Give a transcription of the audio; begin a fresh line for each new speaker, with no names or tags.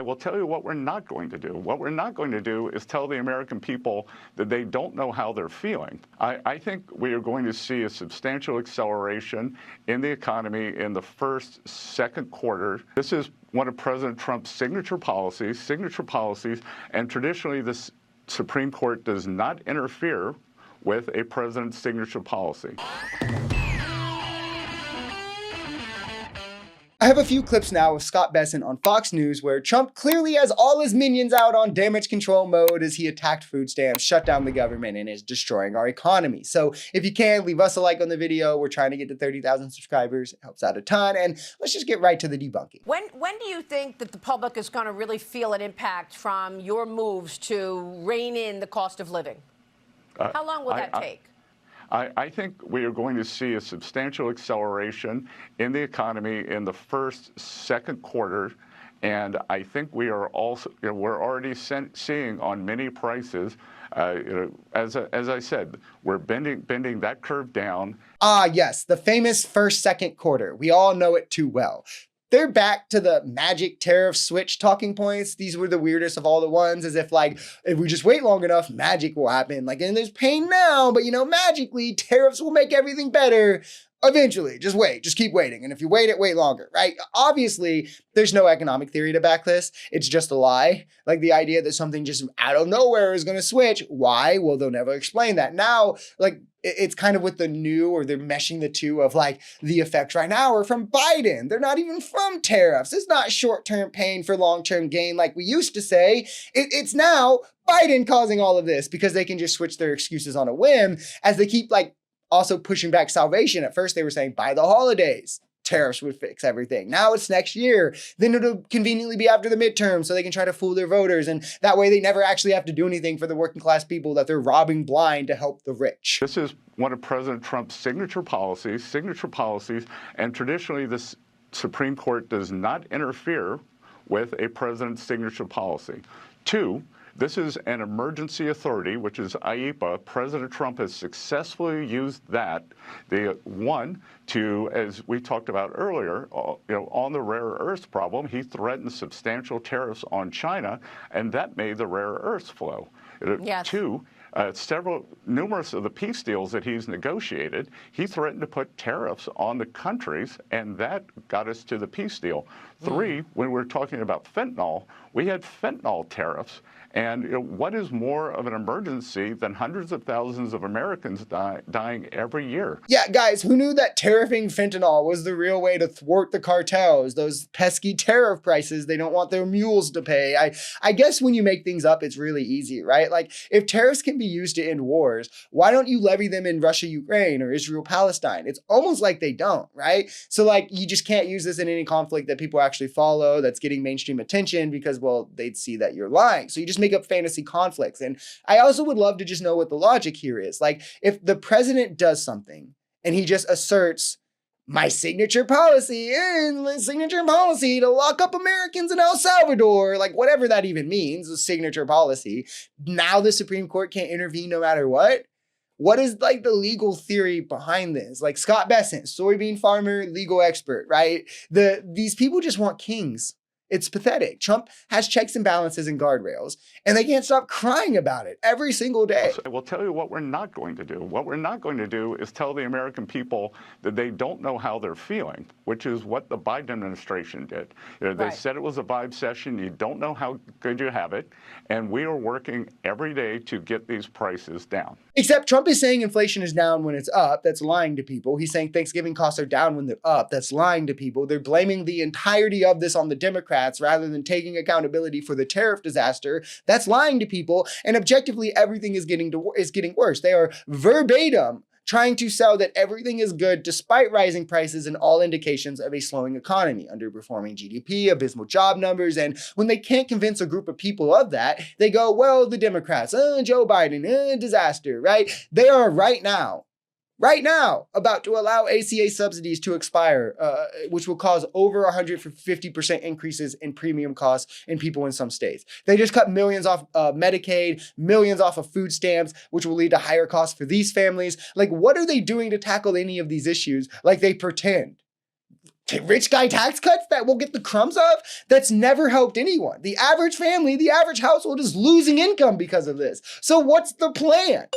will tell you what we're not going to do. What we're not going to do is tell the American people that they don't know how they're feeling. I think we are going to see a substantial acceleration in the economy in the second quarter. This is one of President Trump's signature policies, and traditionally this Supreme Court does not interfere with a president's signature policy.
I have a few clips now of Scott Bessent on Fox News where Trump clearly has all his minions out on damage control mode as he attacked food stamps, shut down the government, and is destroying our economy. So if you can, leave us a like on the video. We're trying to get to 30,000 subscribers. It helps out a ton. And let's just get right to the debunking.
When do you think that the public is going to really feel an impact from your moves to rein in the cost of living? How long will that take?
I think we are going to see a substantial acceleration in the economy in the second quarter, and I think we are also we're already seeing on many prices. As I said, we're bending that curve down.
Yes, the famous second quarter. We all know it too well. They're back to the magic tariff switch talking points. These were the weirdest of all the ones, as if like, if we just wait long enough, magic will happen. Like, and there's pain now, but magically tariffs will make everything better. Eventually, just wait, just keep waiting. And if you wait longer, right? Obviously, there's no economic theory to back this. It's just a lie. Like the idea that something just out of nowhere is going to switch. Why? Well, they'll never explain that. Now, like, it's kind of with the new, or they're meshing the two of like the effects right now are from Biden. They're not even from tariffs. It's not short-term pain for long-term gain like we used to say. It's now Biden causing all of this because they can just switch their excuses on a whim as they keep like also pushing back salvation. At first they were saying by the holidays, tariffs would fix everything. Now it's next year. Then it'll conveniently be after the midterm so they can try to fool their voters. And that way they never actually have to do anything for the working class people that they're robbing blind to help the rich.
This is one of President Trump's signature policies, and traditionally this Supreme Court does not interfere with a president's signature policy. Two, this is an emergency authority, which is IEPA. President Trump has successfully used that. As we talked about earlier, on the rare earths problem, he threatened substantial tariffs on China, and that made the rare earths flow.
Yes.
Two, numerous of the peace deals that he's negotiated, he threatened to put tariffs on the countries, and that got us to the peace deal. Three, when we're talking about fentanyl, we had fentanyl tariffs. And what is more of an emergency than hundreds of thousands of Americans dying every year?
Yeah, guys, who knew that tariffing fentanyl was the real way to thwart the cartels? Those pesky tariff prices they don't want their mules to pay. I guess when you make things up, it's really easy, right? Like, if tariffs can be used to end wars, why don't you levy them in Russia, Ukraine, or Israel, Palestine? It's almost like they don't, right? So, like, you just can't use this in any conflict that people actually follow that's getting mainstream attention because, well, they'd see that you're lying. So you just make up fantasy conflicts. And I also would love to just know what the logic here is. Like, if the president does something and he just asserts my signature policy to lock up Americans in El Salvador, like whatever that even means, a signature policy, now the Supreme Court can't intervene no matter what? What is like the legal theory behind this? Like Scott Bessent, soybean farmer, legal expert, right? These people just want kings. It's pathetic. Trump has checks and balances and guardrails, and they can't stop crying about it every single day.
I will tell you what we're not going to do. What we're not going to do is tell the American people that they don't know how they're feeling, which is what the Biden administration did. They said it was a vibe session. You don't know how good you have it, and we are working every day to get these prices down.
Except Trump is saying inflation is down when it's up. That's lying to people. He's saying Thanksgiving costs are down when they're up. That's lying to people. They're blaming the entirety of this on the Democrats rather than taking accountability for the tariff disaster. That's lying to people. And objectively, everything is getting worse. They are verbatim trying to sell that everything is good despite rising prices and all indications of a slowing economy, underperforming GDP, abysmal job numbers. And when they can't convince a group of people of that, they go, well, the Democrats, Joe Biden, disaster, right? They are right now, about to allow ACA subsidies to expire, which will cause over 150% increases in premium costs in people in some states. They just cut millions off Medicaid, millions off of food stamps, which will lead to higher costs for these families. Like, what are they doing to tackle any of these issues? Like, they pretend. rich guy tax cuts that we'll get the crumbs of? That's never helped anyone. The average family, the average household is losing income because of this. So what's the plan?